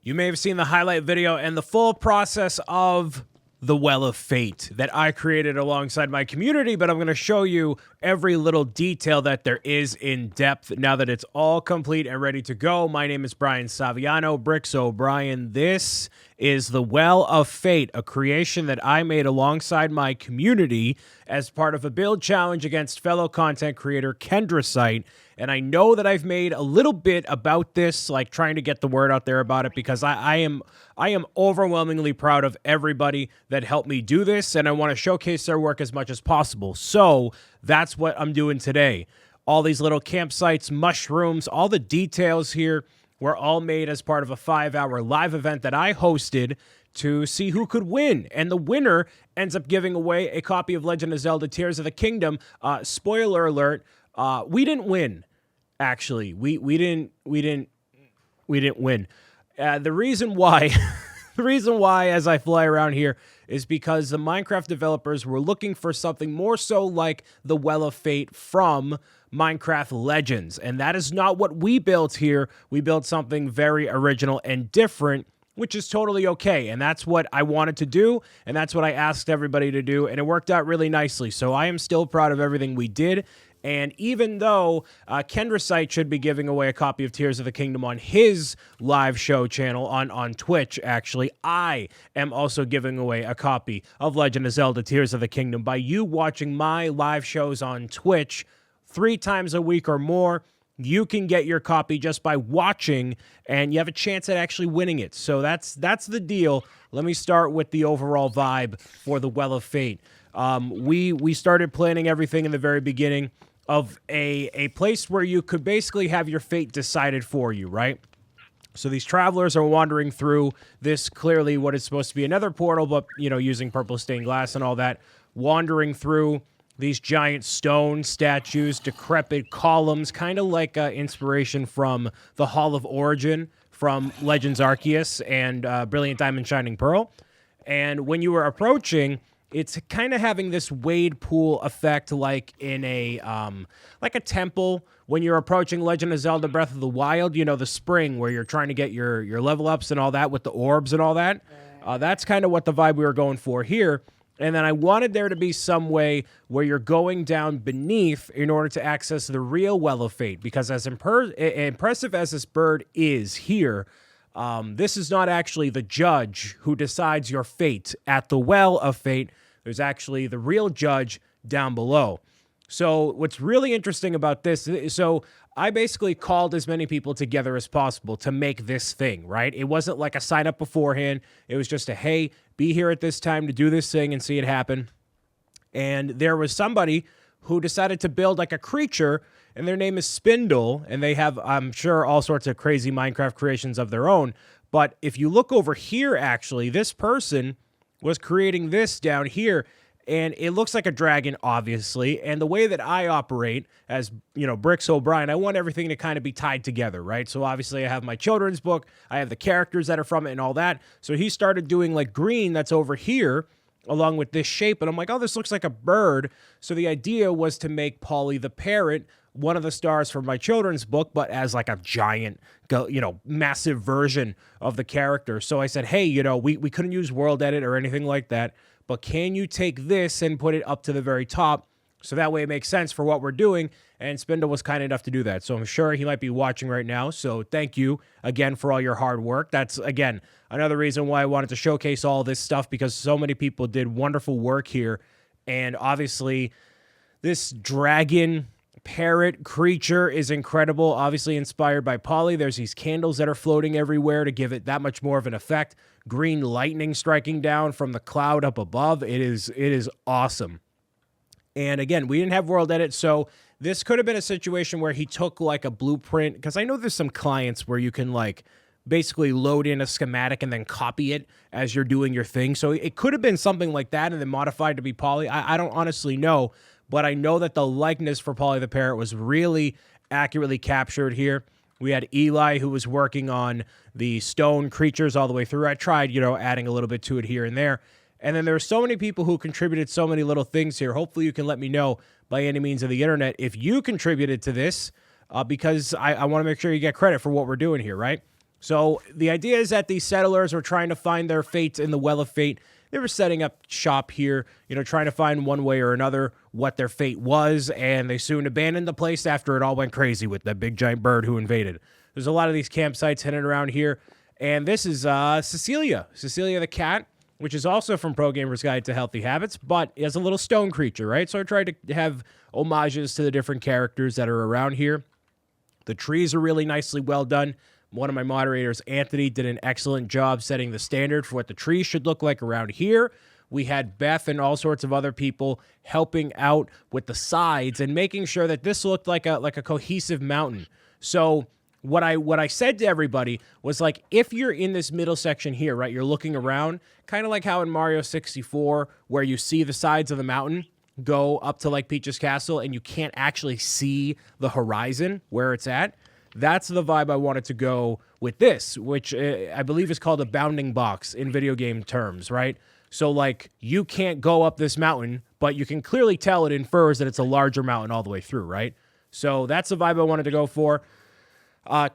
You may have seen the highlight video and the full process of the Well of Fate that I created alongside my community, but I'm going to show you every little detail that there is in depth now that it's all complete and ready to go. My name is Brian Saviano, Bricks O'Brien. This is the Well of Fate, a creation that I made alongside my community as part of a build challenge against fellow content creator Kendra. And I know that I've made a little bit about this, like trying to get the word out there about it, because I am overwhelmingly proud of everybody that helped me do this, and I want to showcase their work as much as possible. So that's what I'm doing today. All these little campsites, mushrooms, all the details here were all made as part of a 5-hour live event that I hosted to see who could win. And the winner ends up giving away a copy of Legend of Zelda Tears of the Kingdom. Spoiler alert, we didn't win. Actually, we didn't win. The reason why, as I fly around here, is because the Minecraft developers were looking for something more so like the Well of Fate from Minecraft Legends, and that is not what we built here. We built something very original and different, which is totally okay, and that's what I wanted to do, and that's what I asked everybody to do, and it worked out really nicely. So I am still proud of everything we did. And even though Kendra should be giving away a copy of Tears of the Kingdom on his live show channel on Twitch, actually, I am also giving away a copy of Legend of Zelda Tears of the Kingdom by you watching my live shows on Twitch 3 times a week or more. You can get your copy just by watching, and you have a chance at actually winning it. So that's the deal. Let me start with the overall vibe for the Well of Fate. We started planning everything in the very beginning of a place where you could basically have your fate decided for you, right? So these travelers are wandering through this, clearly what is supposed to be another portal, but, you know, using purple stained glass and all that, wandering through these giant stone statues, decrepit columns, kind of like inspiration from the Hall of Origin from Legends Arceus and Brilliant Diamond Shining Pearl. And when you were approaching, it's kind of having this wade pool effect, like in a temple when you're approaching Legend of Zelda Breath of the Wild, you know, the spring where you're trying to get your level ups and all that with the orbs and all that. That's kind of what the vibe we were going for here. And then I wanted there to be some way where you're going down beneath in order to access the real Well of Fate, because as impressive as this bird is here, this is not actually the judge who decides your fate at the Well of Fate. There's actually the real judge down below. So what's really interesting about this, so I basically called as many people together as possible to make this thing, right? It wasn't like a sign up beforehand. It was just a, hey, be here at this time to do this thing and see it happen. And there was somebody who decided to build like a creature, and their name is Spindle, and they have, I'm sure, all sorts of crazy Minecraft creations of their own. But if you look over here, actually, this person was creating this down here, and it looks like a dragon, obviously. And the way that I operate as, you know, Bricks O'Brien, I want everything to kind of be tied together, right? So obviously I have my children's book, I have the characters that are from it and all that. So he started doing like green that's over here, along with this shape, and I'm like, oh, this looks like a bird. So the idea was to make Polly the parrot one of the stars from my children's book, but as like a giant, you know, massive version of the character. So I said, hey, you know, we couldn't use World Edit or anything like that, but can you take this and put it up to the very top? So that way it makes sense for what we're doing. And Spindle was kind enough to do that. So I'm sure he might be watching right now. So thank you again for all your hard work. That's, again, another reason why I wanted to showcase all this stuff, because so many people did wonderful work here. And obviously this dragon parrot creature is incredible, obviously inspired by Polly. There's these candles that are floating everywhere to give it that much more of an effect. Green lightning striking down from the cloud up above. It is awesome. And again, we didn't have World Edit, so this could have been a situation where he took like a blueprint, because I know there's some clients where you can like basically load in a schematic and then copy it as you're doing your thing. So it could have been something like that and then modified to be Polly. I don't honestly know, but I know that the likeness for Polly the Parrot was really accurately captured here. We had Eli, who was working on the stone creatures all the way through. I tried, you know, adding a little bit to it here and there. And then there are so many people who contributed so many little things here. Hopefully you can let me know by any means of the internet if you contributed to this, because I want to make sure you get credit for what we're doing here, right? So the idea is that these settlers were trying to find their fates in the Well of Fate. They were setting up shop here, trying to find one way or another what their fate was, and they soon abandoned the place after it all went crazy with that big giant bird who invaded. There's a lot of these campsites hidden around here, and this is Cecilia the cat, which is also from Pro Gamer's Guide to Healthy Habits, but is a little stone creature, right? So I tried to have homages to the different characters that are around here. The trees are really nicely well done. One of my moderators, Anthony, did an excellent job setting the standard for what the trees should look like around here. We had Beth and all sorts of other people helping out with the sides and making sure that this looked like a cohesive mountain. So what I said to everybody was, like, if you're in this middle section here, right, you're looking around, kind of like how in Mario 64, where you see the sides of the mountain go up to like Peach's Castle and you can't actually see the horizon where it's at. That's the vibe I wanted to go with this, which I believe is called a bounding box in video game terms, right? So, like, you can't go up this mountain, but you can clearly tell it infers that it's a larger mountain all the way through, right? So that's the vibe I wanted to go for.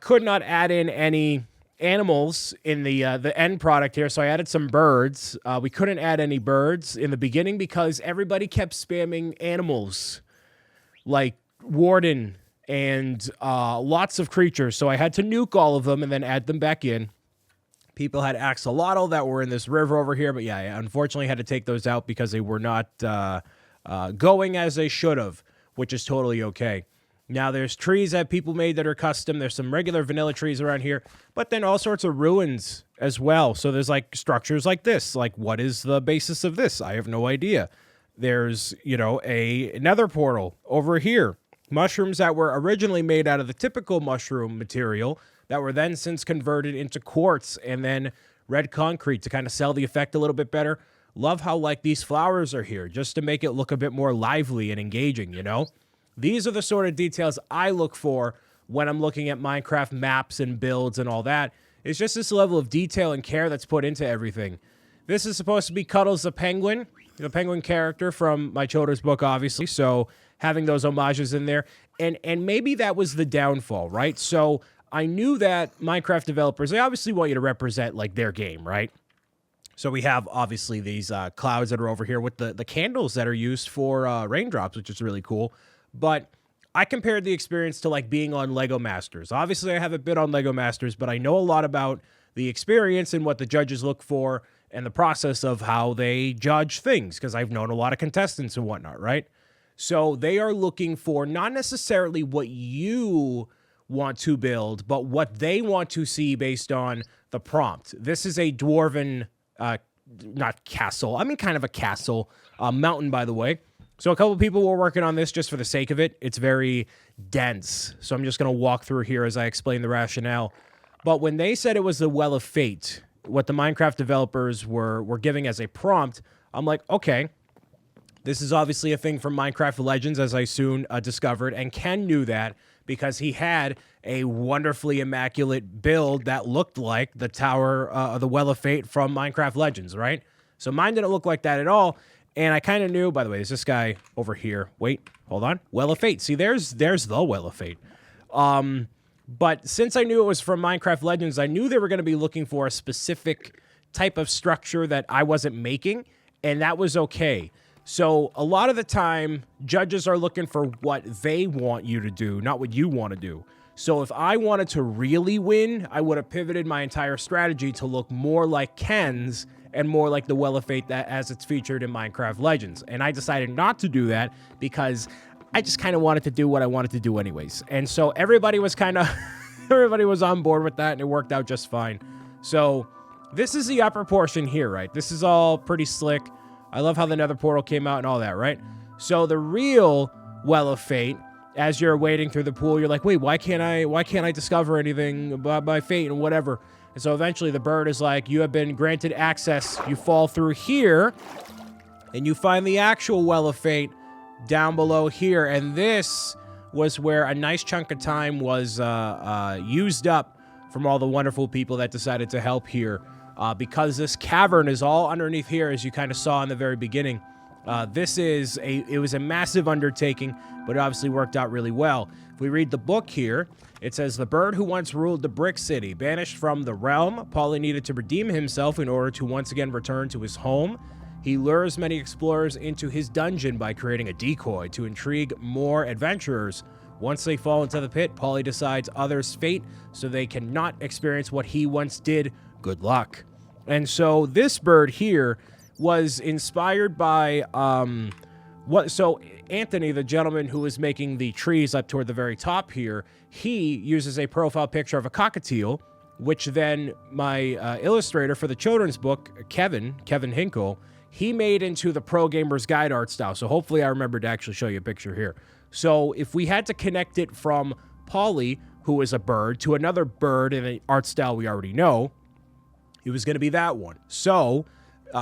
Could not add in any animals in the end product here, so I added some birds. We couldn't add any birds in the beginning because everybody kept spamming animals, like Warden and lots of creatures, so I had to nuke all of them and then add them back in. People had axolotl that were in this river over here, but yeah, I unfortunately had to take those out because they were not going as they should have, which is totally okay. Now, there's trees that people made that are custom. There's some regular vanilla trees around here, but then all sorts of ruins as well. So there's like structures like this. Like, what is the basis of this? I have no idea. There's, a nether portal over here. Mushrooms that were originally made out of the typical mushroom material that were then since converted into quartz and then red concrete to kind of sell the effect a little bit better. Love how, like, these flowers are here just to make it look a bit more lively and engaging, These are the sort of details I look for when I'm looking at Minecraft maps and builds and all that. It's just this level of detail and care that's put into everything. This is supposed to be Cuddles the penguin character from my children's book, obviously. So having those homages in there. And maybe that was the downfall, right? So I knew that Minecraft developers, they obviously want you to represent, like, their game, right? So we have, obviously, these clouds that are over here with the candles that are used for raindrops, which is really cool. But I compared the experience to, like, being on Lego Masters. Obviously, I haven't been on Lego Masters, but I know a lot about the experience and what the judges look for and the process of how they judge things, because I've known a lot of contestants and whatnot, right? So they are looking for not necessarily what you want to build, but what they want to see based on the prompt. This is a dwarven, not castle, I mean kind of a castle, mountain, by the way. So a couple people were working on this just for the sake of it. It's very dense, so I'm just going to walk through here as I explain the rationale. But when they said it was the Well of Fate, what the Minecraft developers were giving as a prompt, I'm like, okay, this is obviously a thing from Minecraft Legends, as I soon discovered, and Ken knew that because he had a wonderfully immaculate build that looked like the Tower of the Well of Fate from Minecraft Legends, right? So mine didn't look like that at all, and I kind of knew, by the way, there's this guy over here. Wait, hold on. Well of Fate. See, there's the Well of Fate. But since I knew it was from Minecraft Legends, I knew they were going to be looking for a specific type of structure that I wasn't making, and that was okay. So a lot of the time, judges are looking for what they want you to do, not what you want to do. So if I wanted to really win, I would have pivoted my entire strategy to look more like Ken's and more like the Well of Fate that as it's featured in Minecraft Legends. And I decided not to do that because I just kind of wanted to do what I wanted to do anyways. And so everybody was everybody was on board with that, and it worked out just fine. So this is the upper portion here, right? This is all pretty slick. I love how the nether portal came out and all that, right? So the real Well of Fate, as you're wading through the pool, you're like, wait, why can't I discover anything by fate and whatever? And so eventually the bird is like, you have been granted access. You fall through here, and you find the actual Well of Fate down below here. And this was where a nice chunk of time was used up from all the wonderful people that decided to help here. Because this cavern is all underneath here, as you kind of saw in the very beginning. It was a massive undertaking, but it obviously worked out really well. If we read the book here, it says, the bird who once ruled the Brick City, banished from the realm, Paulie needed to redeem himself in order to once again return to his home. He lures many explorers into his dungeon by creating a decoy to intrigue more adventurers. Once they fall into the pit, Paulie decides others' fate so they cannot experience what he once did. Good luck. And so this bird here was inspired by so Anthony, the gentleman who was making the trees up toward the very top here, he uses a profile picture of a cockatiel, which then my illustrator for the children's book, Kevin Hinkle, he made into the Pro Gamer's Guide art style. So hopefully I remember to actually show you a picture here. So if we had to connect it from Paulie, who is a bird, to another bird in an art style we already know, it was going to be that one. So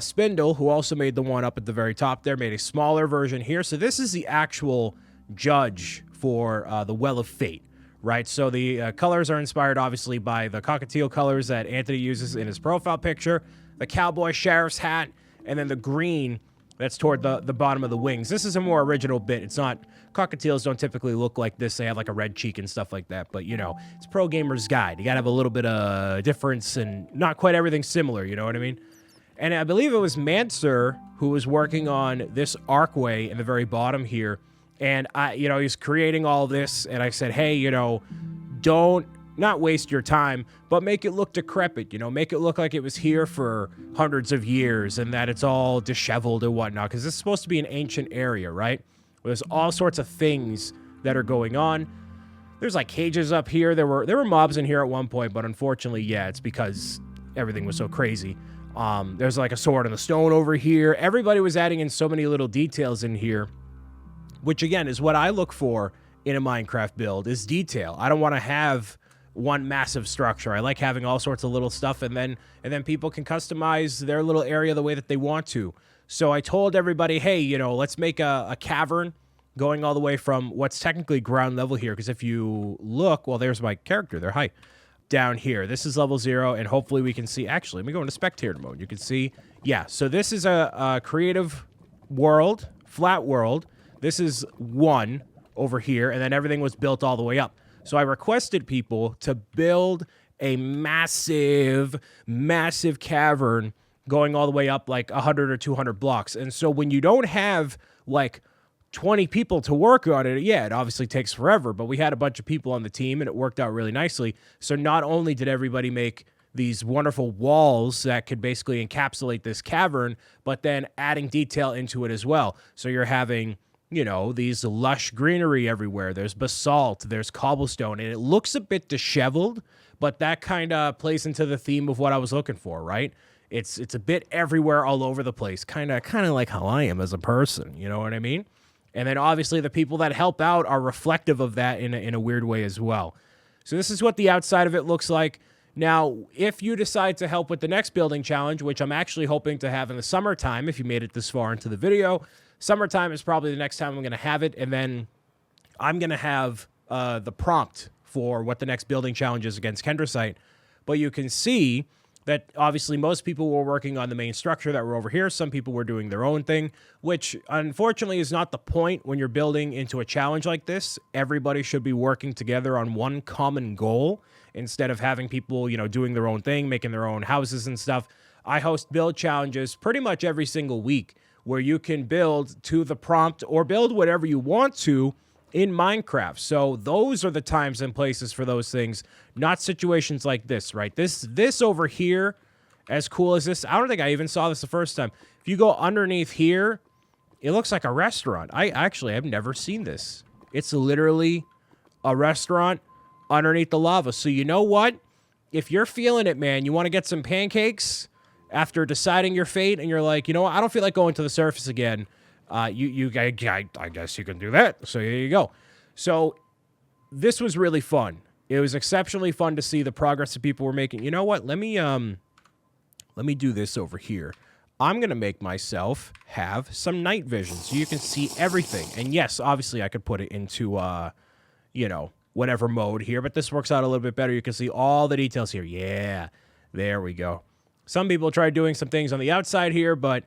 Spindle, who also made the one up at the very top there, made a smaller version here. So this is the actual judge for the Well of Fate, right? So the colors are inspired, obviously, by the cockatiel colors that Anthony uses in his profile picture, the cowboy sheriff's hat, and then the green that's toward the bottom of the wings. This is a more original bit. It's not, cockatiels don't typically look like this. They have like a red cheek and stuff like that. But, you know, it's Pro Gamer's Guide. You got to have a little bit of difference and not quite everything similar, you know what I mean? And I believe it was Manser who was working on this archway in the very bottom here. And he's creating all this. And I said, hey, don't not waste your time, but make it look decrepit, make it look like it was here for hundreds of years and that it's all disheveled and whatnot. Because this is supposed to be an ancient area, right? There's all sorts of things that are going on. There's like cages up here. There were mobs in here at one point, but unfortunately, yeah, it's because everything was so crazy. There's like a sword in the stone over here. Everybody was adding in so many little details in here, which again is what I look for in a Minecraft build, is detail. I don't want to have one massive structure. I like having all sorts of little stuff, and then people can customize their little area the way that they want to. So I told everybody, hey, let's make a cavern going all the way from what's technically ground level here, because if you look, well, there's my character there. Hi. Down here. This is level 0, and hopefully we can see, actually, let me go into spectator mode. You can see, yeah, so this is a creative world, flat world. This is 1 over here, and then everything was built all the way up. So I requested people to build a massive, massive cavern going all the way up like 100 or 200 blocks. And so when you don't have like 20 people to work on it, yeah, it obviously takes forever, but we had a bunch of people on the team and it worked out really nicely. So not only did everybody make these wonderful walls that could basically encapsulate this cavern, but then adding detail into it as well. So you're having, these lush greenery everywhere. There's basalt, there's cobblestone, and it looks a bit disheveled, but that kind of plays into the theme of what I was looking for, right? It's a bit everywhere, all over the place, kind of like how I am as a person, you know what I mean? And then obviously the people that help out are reflective of that in a weird way as well. So this is what the outside of it looks like. Now, if you decide to help with the next building challenge, which I'm actually hoping to have in the summertime, if you made it this far into the video, summertime is probably the next time I'm going to have it. And then I'm going to have the prompt for what the next building challenge is against Kendrasite. But you can see that obviously most people were working on the main structure that were over here. Some people were doing their own thing, which unfortunately is not the point when you're building into a challenge like this. Everybody should be working together on one common goal instead of having people, doing their own thing, making their own houses and stuff. I host build challenges pretty much every single week where you can build to the prompt or build whatever you want to in Minecraft. So those are the times and places for those things, not situations like this, right? This over here, as cool as this, I don't think I even saw this the first time. If you go underneath here, it looks like a restaurant. I've never seen this. It's literally a restaurant underneath the lava. So you know what? If you're feeling it, man, you want to get some pancakes after deciding your fate, and you're like, what? I don't feel like going to the surface again. I guess you can do that. So there you go. So this was really fun. It was exceptionally fun to see the progress that people were making. You know what? Let me do this over here. I'm going to make myself have some night vision so you can see everything. And yes, obviously I could put it into, whatever mode here, but this works out a little bit better. You can see all the details here. Yeah, there we go. Some people tried doing some things on the outside here, but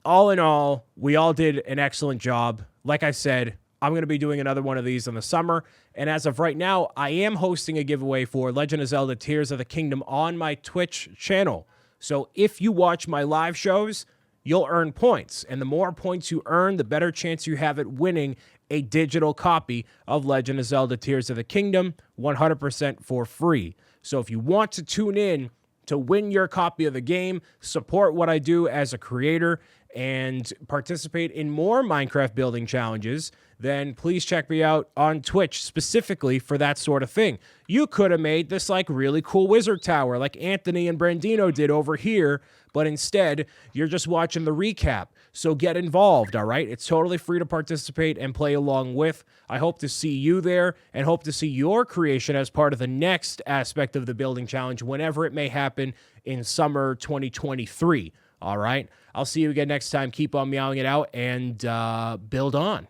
all in all, we all did an excellent job. Like I said, I'm going to be doing another one of these in the summer. And as of right now, I am hosting a giveaway for Legend of Zelda Tears of the Kingdom on my Twitch channel. So if you watch my live shows, you'll earn points. And the more points you earn, the better chance you have at winning a digital copy of Legend of Zelda Tears of the Kingdom 100% for free. So if you want to tune in to win your copy of the game, support what I do as a creator, and participate in more Minecraft building challenges, then please check me out on Twitch specifically for that sort of thing. You could have made this like really cool wizard tower like Anthony and Brandino did over here, but instead you're just watching the recap. So get involved, all right? It's totally free to participate and play along with. I hope to see you there and hope to see your creation as part of the next aspect of the building challenge whenever it may happen in summer 2023, all right? I'll see you again next time. Keep on meowing it out and build on.